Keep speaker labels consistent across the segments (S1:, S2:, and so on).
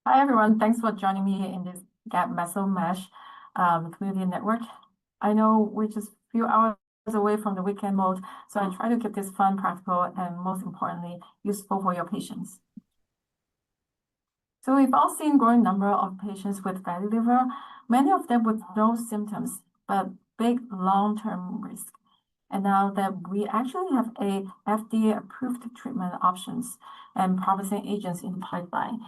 S1: Hi, everyone. Thanks for joining me in this MASLD NASH community network. I know we're just a few hours away from the weekend mode, so I try to keep this fun, practical, and most importantly, useful for your patients. So we've all seen growing number of patients with fatty liver, many of them with no symptoms, but big long-term risk. And now that we actually have a FDA-approved treatment options and promising agents in the pipeline,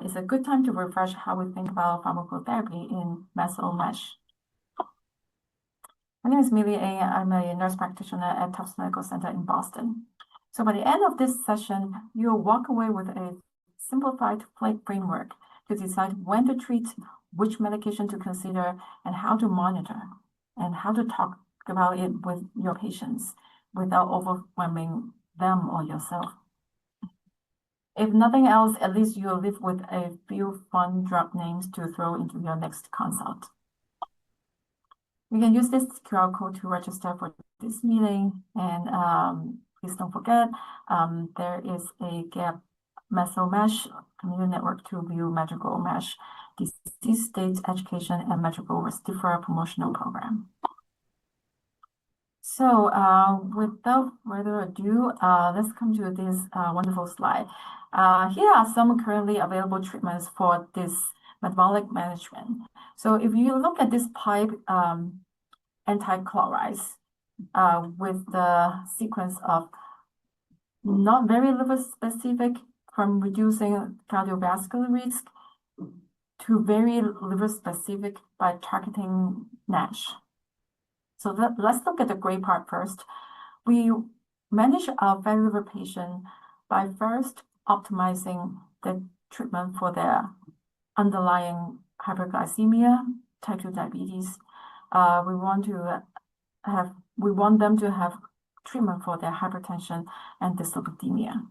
S1: it's a good time to refresh how we think about pharmacotherapy in MASLD NASH. My name is Millie A. I'm a nurse practitioner at Tufts Medical Center in Boston. So by the end of this session, you'll walk away with a simplified framework to decide when to treat, which medication to consider, and how to monitor, and how to talk about it with your patients without overwhelming them or yourself. If nothing else, at least you'll live with a few fun drug names to throw into your next consult. You can use this QR code to register for this meeting, and please don't forget, there is a GAP MASLD NASH community network to view Madrigal NASH disease states education and Madrigal Resmetirom promotional program. So without further ado, let's come to this wonderful slide. Here are some currently available treatments for this metabolic management. So if you look at this pipe anti-chlorides with the sequence of not very liver specific from reducing cardiovascular risk to very liver specific by targeting NASH. So let's look at the gray part first. We manage our fatty liver patient by first optimizing the treatment for their underlying hyperglycemia, type 2 diabetes. We want them to have treatment for their hypertension and dyslipidemia.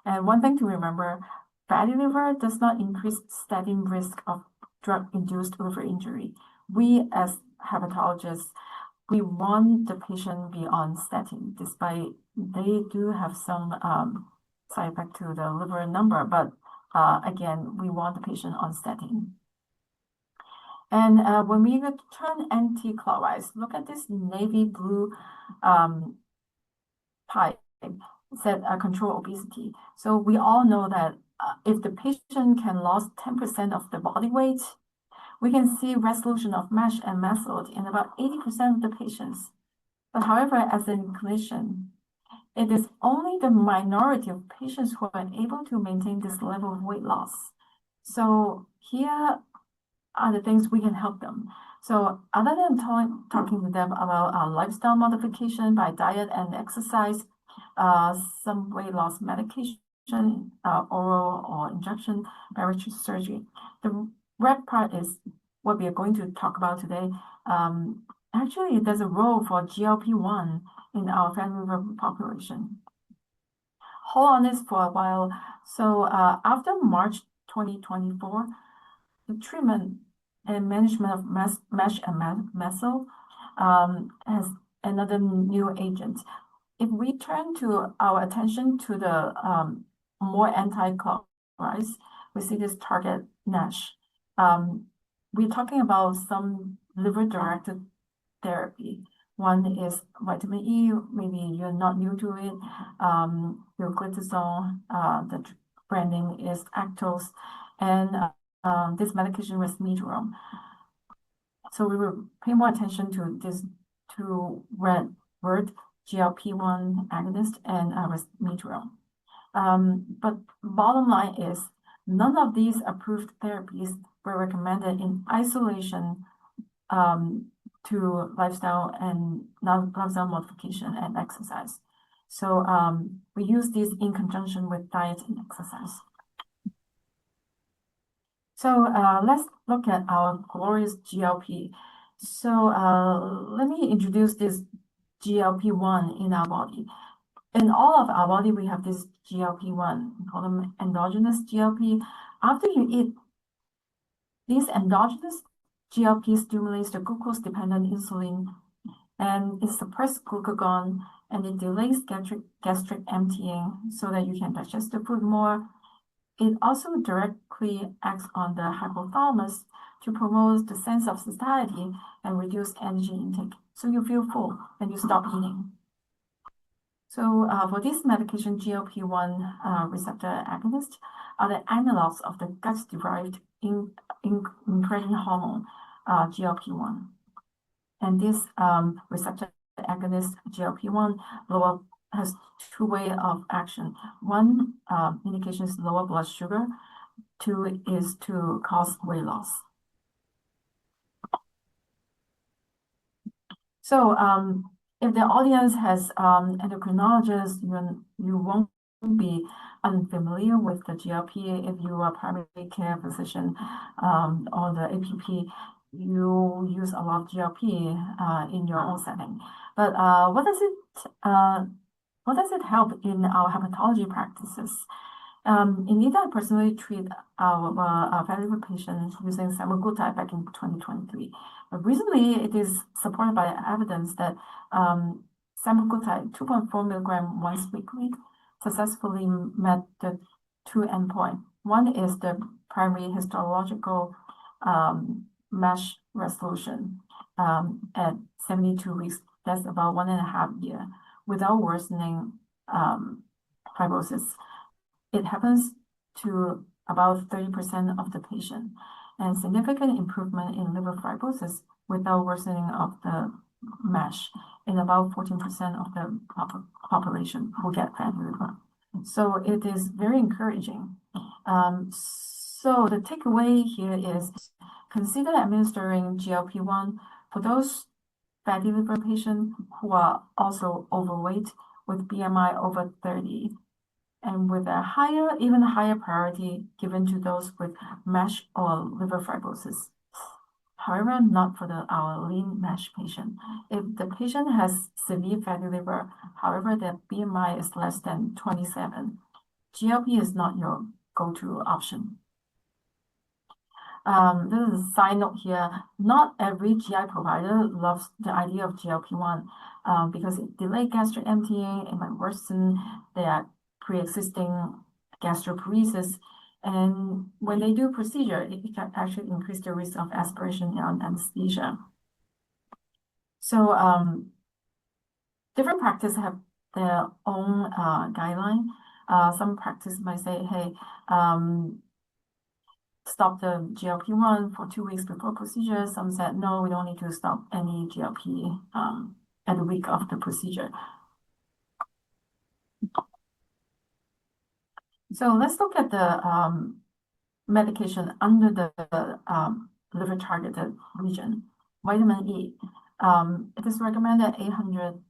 S1: And one thing to remember, fatty liver does not increase statin risk of drug-induced liver injury. We as hepatologists, we want the patient be on statin, despite they do have some side effect to the liver number, but again, we want the patient on statin. And when we return anti-chlorides, look at this navy blue pipe that control obesity. So we all know that if the patient can lose 10% of the body weight, we can see resolution of MASH and MASLD in about 80% of the patients. But however, as a clinician, it is only the minority of patients who are able to maintain this level of weight loss. So here are the things we can help them. So other than talking to them about lifestyle modification by diet and exercise, some weight loss medication, oral or injection, bariatric surgery, the red part is what we are going to talk about today. Actually, there's a role for GLP-1 in our fatty liver population. Hold on this for a while. So after March 2024, the treatment and management of MASH and MASLD has another new agent. If we turn to our attention to the more anti-chlorides, we see this target NASH. We're talking about some liver-directed therapy. One is vitamin E, maybe you're not new to it, pioglitazone, the branding is Actos, and this medication Resmetirom. So we will pay more attention to this two red word, GLP-1 agonist and Resmetirom. But bottom line is, none of these approved therapies were recommended in isolation to lifestyle and lifestyle modification and exercise. So we use these in conjunction with diet and exercise. So let's look at our glorious GLP. So let me introduce this GLP-1 in our body. In all of our body, we have this GLP-1, we call them endogenous GLP. After you eat, this endogenous GLP stimulates the glucose-dependent insulin, and it suppresses glucagon, and it delays gastric emptying so that you can digest the food more. it also directly acts on the hypothalamus to promote the sense of satiety and reduce energy intake. So you feel full and you stop eating. So for this medication, GLP-1 receptor agonists are the analogs of the gut-derived incretin hormone, GLP-1. And this receptor agonist, GLP-1, has two ways of action. One indication is lower blood sugar. Two is to cause weight loss. So if the audience has endocrinologists, you won't be unfamiliar with the GLP. If you are a primary care physician or the APP, you use a lot of GLP in your own setting. But what does it help in our hepatology practices? Indeed, I personally treat our fatty liver patients using semaglutide back in 2023. But recently, it is supported by evidence that semaglutide 2.4 milligram once weekly successfully met the two endpoints. One is the primary histological MASH resolution at 72 weeks. That's about 1.5 years without worsening fibrosis. It happens to about 30% of the patient, and significant improvement in liver fibrosis without worsening of the MASH in about 14% of the population who get fatty liver. So it is very encouraging. So the takeaway here is consider administering GLP-1 for those fatty liver patients who are also overweight with BMI over 30. And with a even higher priority given to those with MASH or liver fibrosis. However, not for our lean MASH patient. If the patient has severe fatty liver, however, their BMI is less than 27, GLP is not your go-to option. This is a side note here. Not every GI provider loves the idea of GLP-1 because it delays gastric emptying, it might worsen their pre-existing gastroparesis, and when they do procedure, it can actually increase the risk of aspiration and anesthesia. So different practices have their own guideline. Some practice might say, hey, stop the GLP-1 for 2 weeks before procedure. Some said, no, we don't need to stop any GLP at the week of the procedure. So let's look at the medication under the liver targeted region. Vitamin E. It is recommended 800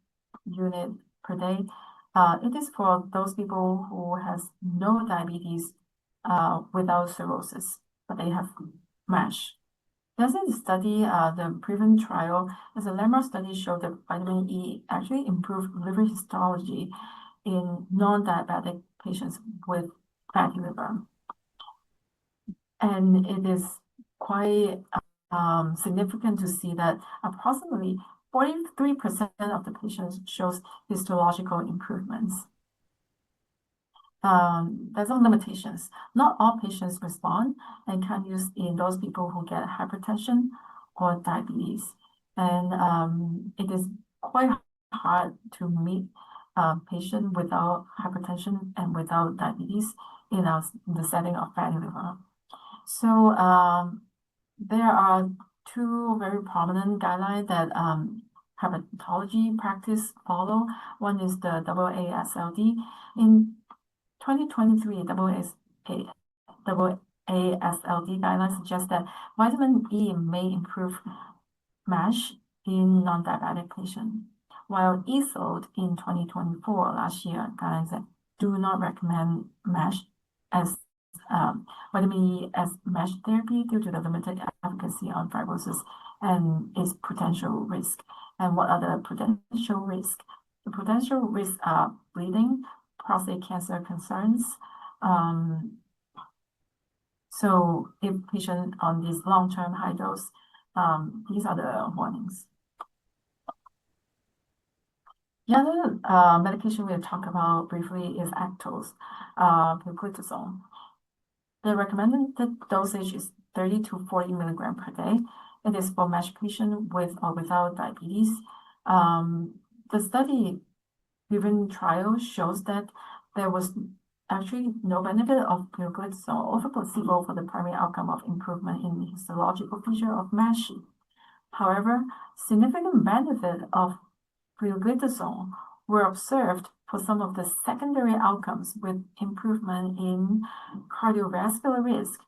S1: units per day. It is for those people who has no diabetes without cirrhosis, but they have MASH. There's a study, the PREVENT trial, as a landmark study showed that vitamin E actually improved liver histology in non-diabetic patients with fatty liver. And it is quite significant to see that approximately 43% of the patients shows histological improvements. There's some limitations. Not all patients respond and can use in those people who get hypertension or diabetes. And it is quite hard to meet patient without hypertension and without diabetes in the setting of fatty liver. So there are two very prominent guidelines that hepatology practice follow. One is the AASLD. In 2023, AASLD guidelines suggest that vitamin E may improve MASH in non-diabetic patients, while EASLD in 2024, last year, guidelines do not recommend MASH as vitamin E as MASH therapy due to the limited efficacy on fibrosis and its potential risk. And what are the potential risks? The potential risks are bleeding, prostate cancer concerns. So if patient on this long-term high dose, these are the warnings. The other medication we'll talk about briefly is actose, pioglitazone. The recommended dosage is 30 to 40 milligram per day. It is for MASH patient with or without diabetes. The study-driven trial shows that there was actually no benefit of pioglitazone over placebo for the primary outcome of improvement in histological feature of MASH. However, significant benefit of pioglitazone were observed for some of the secondary outcomes with improvement in cardiovascular risk.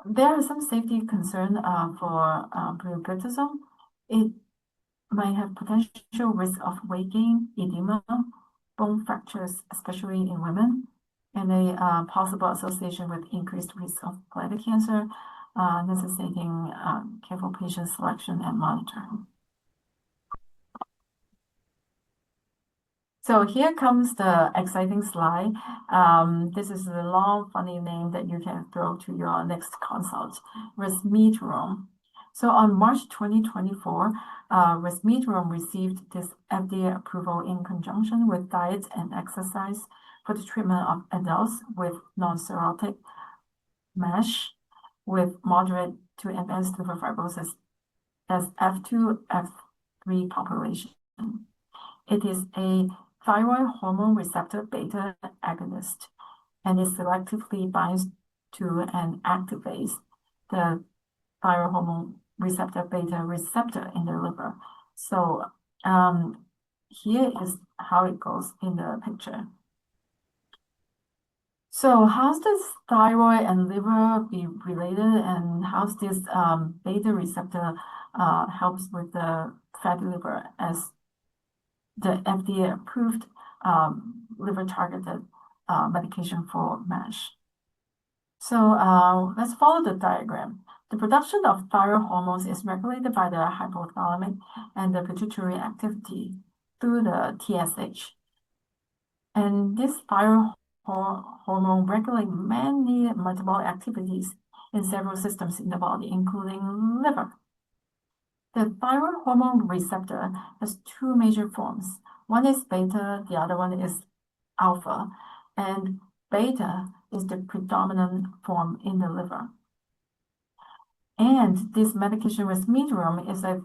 S1: There are some safety concern for pioglitazone. It might have potential risk of weight gain, edema, bone fractures, especially in women, and a possible association with increased risk of bladder cancer, necessitating careful patient selection and monitoring. So here comes the exciting slide. This is a long, funny name that you can throw to your next consult, Resmetirom. So on March 2024, Resmetirom received this FDA approval in conjunction with diet and exercise for the treatment of adults with non-cirrhotic MASH with moderate to advanced liver fibrosis as F2, F3 population. It is a thyroid hormone receptor beta agonist, and it selectively binds to and activates the thyroid hormone receptor beta receptor in the liver. So here is how it goes in the picture. So how's this thyroid and liver be related, and how's this beta receptor helps with the fatty liver as the FDA-approved liver-targeted medication for MASH? So let's follow the diagram. The production of thyroid hormones is regulated by the hypothalamic and the pituitary activity through the TSH. And this thyroid hormone regulates many metabolic activities in several systems in the body, including liver. The thyroid hormone receptor has two major forms. One is beta, the other one is alpha, and beta is the predominant form in the liver. And this medication resmetirom is a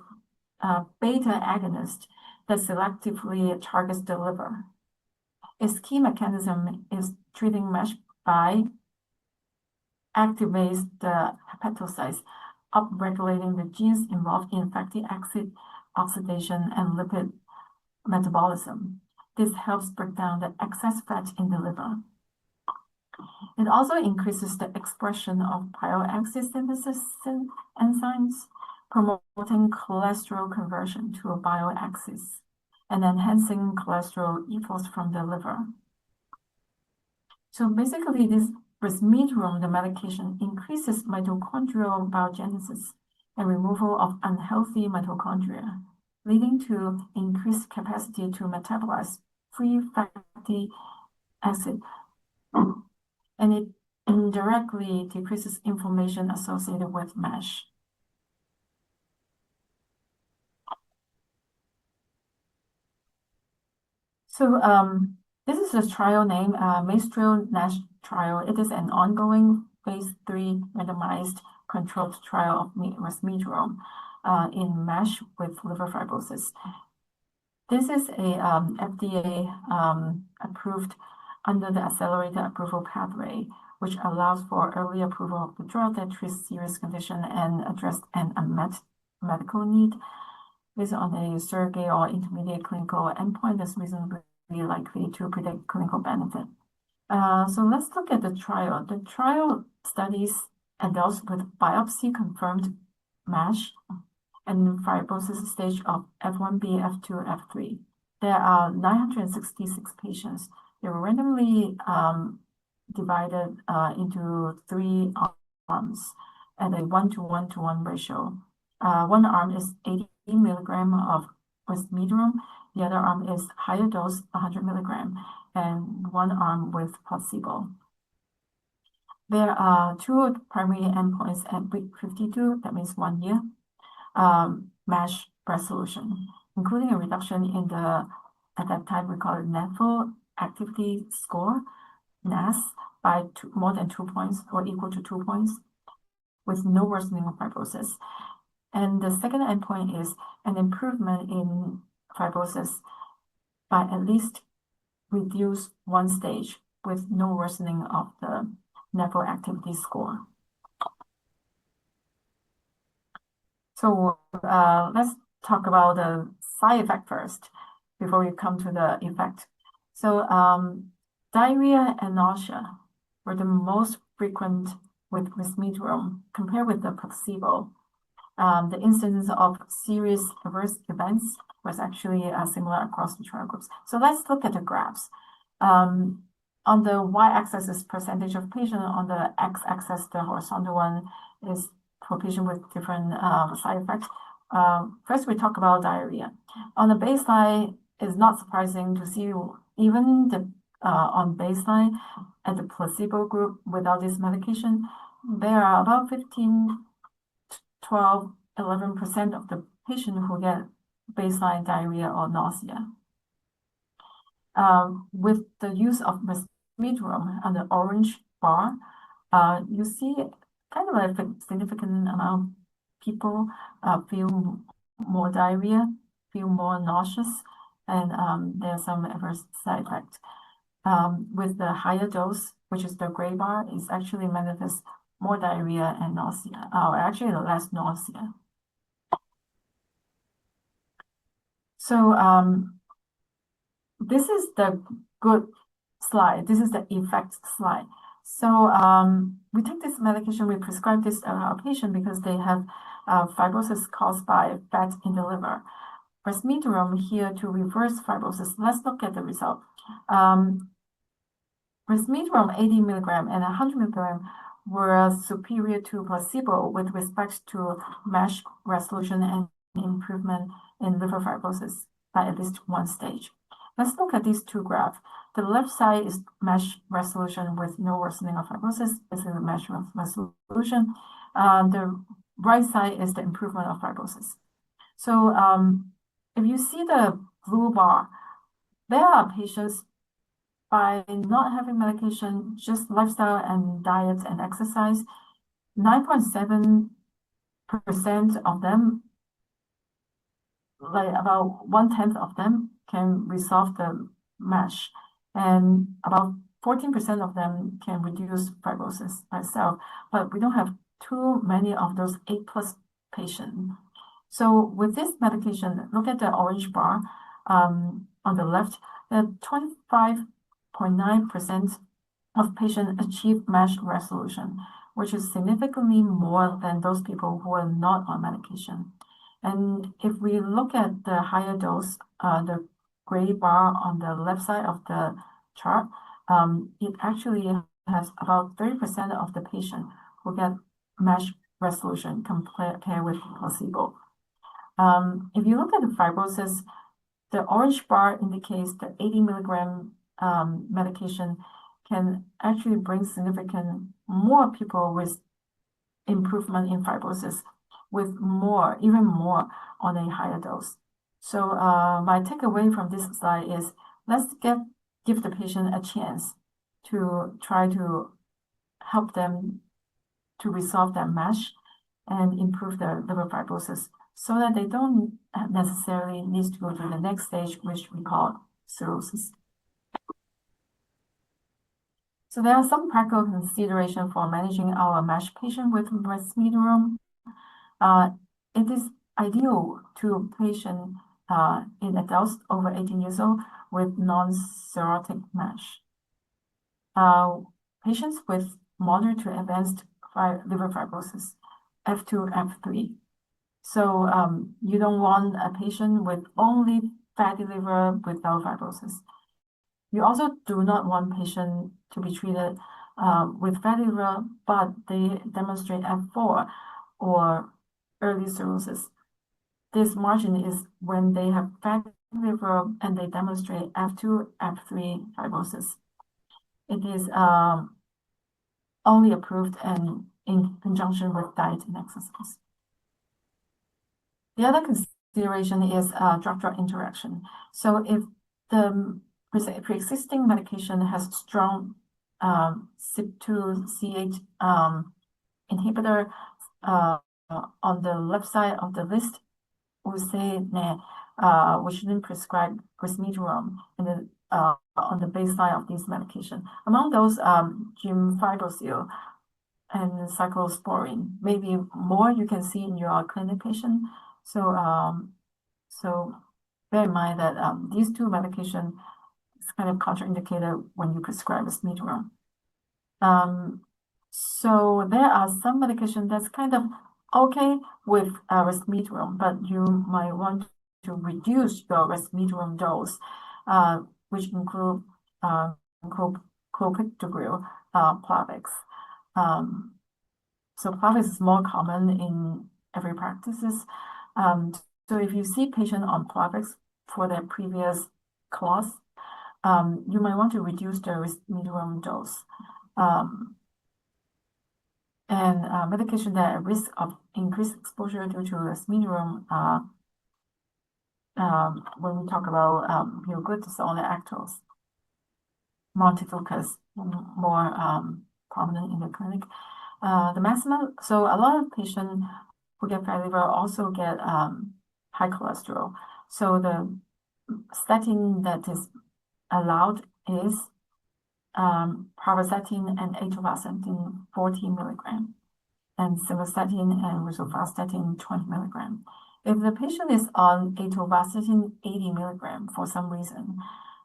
S1: beta agonist that selectively targets the liver. Its key mechanism is treating MASH by activates the hepatocytes, upregulating the genes involved in fatty acid oxidation and lipid metabolism. This helps break down the excess fat in the liver. It also increases the expression of bile acid synthesis enzymes, promoting cholesterol conversion to bile acids and enhancing cholesterol effluxs from the liver. So basically, this resmetirom, the medication, increases mitochondrial biogenesis and removal of unhealthy mitochondria, leading to increased capacity to metabolize free fatty acid. And it indirectly decreases inflammation associated with MASH. So this is a trial named Maestro NASH trial. It is an ongoing phase 3 randomized controlled trial of resmetirom in MASH with liver fibrosis. This is a FDA approved under the accelerated approval pathway, which allows for early approval of the drug that treats serious condition and address an unmet medical need based on a surrogate or intermediate clinical endpoint that's reasonably likely to predict clinical benefit. So let's look at the trial. The trial studies adults with biopsy-confirmed MASH and fibrosis stage of F1B, F2, F3. There are 966 patients. They were randomly divided into 3 arms at a 1:1:1 ratio. One arm is 80 milligram of resmetirom. The other arm is higher dose, 100 milligram, and one arm with placebo. There are 2 primary endpoints at week 52, that means 1 year, MASH resolution, including a reduction in the, at that time we call it NAFL activity score, NAS, by more than 2 points or equal to 2 points with no worsening of fibrosis. And the second endpoint is an improvement in fibrosis by at least reduce 1 stage with no worsening of the NAFLD activity score. So let's talk about the side effect first before we come to the effect. So diarrhea and nausea were the most frequent with resmetirom compared with the placebo. The incidence of serious adverse events was actually similar across the trial groups. So let's look at the graphs. On the y-axis is percentage of patient, on the x-axis, the horizontal one, is for patient with different side effects. First, we talk about diarrhea. On the baseline, it's not surprising to see even the on baseline at the placebo group without this medication, there are about 15, 12, 11% of the patients who get baseline diarrhea or nausea. With the use of resmetirom on the orange bar, you see kind of a significant amount of people feel more diarrhea, feel more nauseous, and there's some adverse side effects. With the higher dose, which is the gray bar, is actually manifests more diarrhea and nausea, or actually less nausea. So this is the good slide. This is the effect slide. So we take this medication, we prescribe this our patient because they have fibrosis caused by fat in the liver. Resmetirom here to reverse fibrosis. Let's look at the result. Resmetirom 80 milligram and 100 milligram were superior to placebo with respect to MASH resolution and improvement in liver fibrosis by at least 1 stage. Let's look at these two graphs. The left side is MASH resolution with no worsening of fibrosis. This is the MASH resolution. The right side is the improvement of fibrosis. So if you see the blue bar, there are patients by not having medication, just lifestyle and diet and exercise, 9.7% of them, like about 1/10 of them, can resolve the MASH, and about 14% of them can reduce fibrosis by itself. But we don't have too many of those 8+ patients. So with this medication, look at the orange bar on the left. The 25.9% of patients achieve MASH resolution, which is significantly more than those people who are not on medication. And if we look at the higher dose, the gray bar on the left side of the chart, it actually has about 30% of the patient who get MASH resolution compared with placebo. If you look at the fibrosis, the orange bar indicates the 80 milligram medication can actually bring significant more people with improvement in fibrosis, with more, even more on a higher dose. So my takeaway from this slide is let's give the patient a chance to try to help them to resolve their MASH and improve their liver fibrosis so that they don't necessarily need to go to the next stage, which we call cirrhosis. So there are some practical considerations for managing our MASH patient with resmetirom. It is ideal to patient in adults over 18 years old with non-cirrhotic MASH. Patients with moderate to advanced liver fibrosis, F2, F3. So you don't want a patient with only fatty liver without fibrosis. You also do not want patient to be treated with fatty liver, but they demonstrate F4 or early cirrhosis. This margin is when they have fatty liver and they demonstrate F2, F3 fibrosis. It is only approved and in conjunction with diet and exercise. The other consideration is drug-drug interaction. So if the pre-existing medication has strong CYP2CH inhibitor on the left side of the list, we say that we shouldn't prescribe resmetirom on the baseline of this medication. Among those, gemfibrozil and cyclosporine, maybe more you can see in your clinic patient. So bear in mind that these two medications is kind of contraindicated when you prescribe resmetirom. So there are some medication that's kind of okay with resmetirom, but you might want to reduce your resmetirom dose, which include clopidogrel, Plavix. So Plavix is more common in every practices. So if you see patient on Plavix for their previous class, you might want to reduce the resmetirom dose. And medication that are at risk of increased exposure due to resmetirom, when we talk about pioglitazone and actors, montelukast, more prominent in the clinic. The maximum, so a lot of patients who get fatty liver also get high cholesterol. So the statin that is allowed is pravastatin and atorvastatin 40 milligram, and simvastatin and rosuvastatin 20 milligram. If the patient is on atorvastatin 80 milligram for some reason,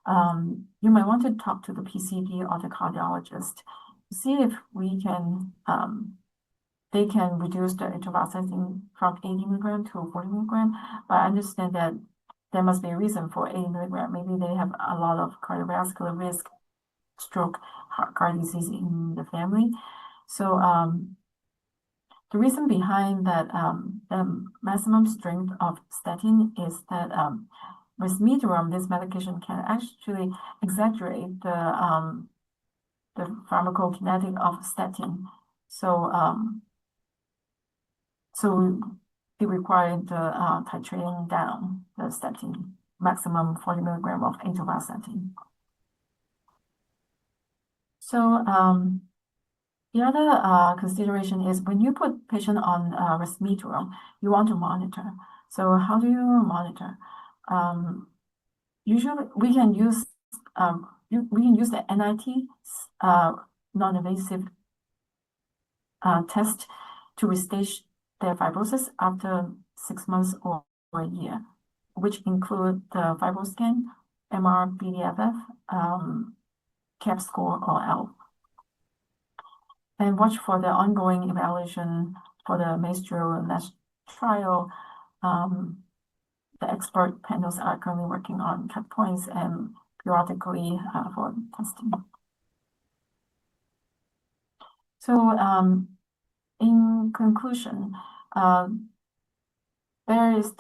S1: you might want to talk to the PCP or the cardiologist to see if we can they can reduce the atorvastatin from 80 milligram to 40 milligram. But I understand that there must be a reason for 80 milligram. Maybe they have a lot of cardiovascular risk, stroke, heart disease in the family. So the reason behind that the maximum strength of statin is that resmetirom, this medication, can actually exaggerate the pharmacokinetic of statin. So it required the titrating down the statin, maximum 40 milligram of atorvastatin. So the other consideration is when you put patient on resmetirom, you want to monitor. So how do you monitor? Usually we can use the NIT, non-invasive test to restage their fibrosis after 6 months or a year, which include the FibroScan, MR-PDFF, CAP score or L. And watch for the ongoing evaluation for the Maestro NASH trial. The expert panels are currently working on cut points and periodically for testing. So in conclusion, here's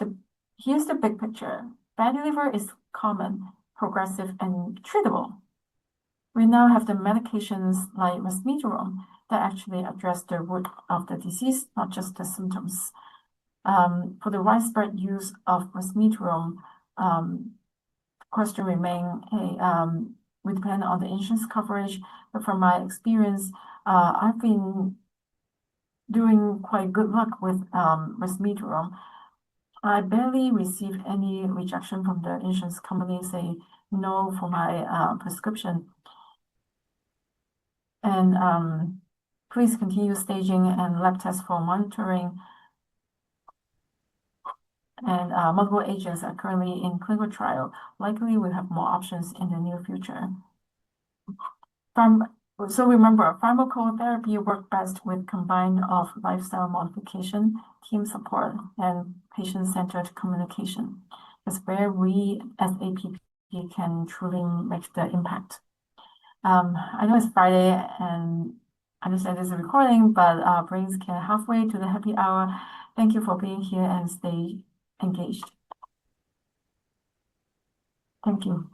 S1: the big picture. Fatty liver is common, progressive, and treatable. We now have the medications like resmetirom that actually address the root of the disease, not just the symptoms. For the widespread use of resmetirom, question remain, we depend on the insurance coverage, but from my experience, I've been doing quite good luck with resmetirom. I barely received any rejection from the insurance company say no for my prescription. And please continue staging and lab tests for monitoring. And multiple agents are currently in clinical trial. Likely we'll have more options in the near future. So remember, pharmacotherapy works best with combine of lifestyle modification, team support, and patient-centered communication. That's where we as APP can truly make the impact. I know it's Friday and I understand this is a recording, but our brains can halfway to the happy hour. Thank you for being here and stay engaged. Thank you.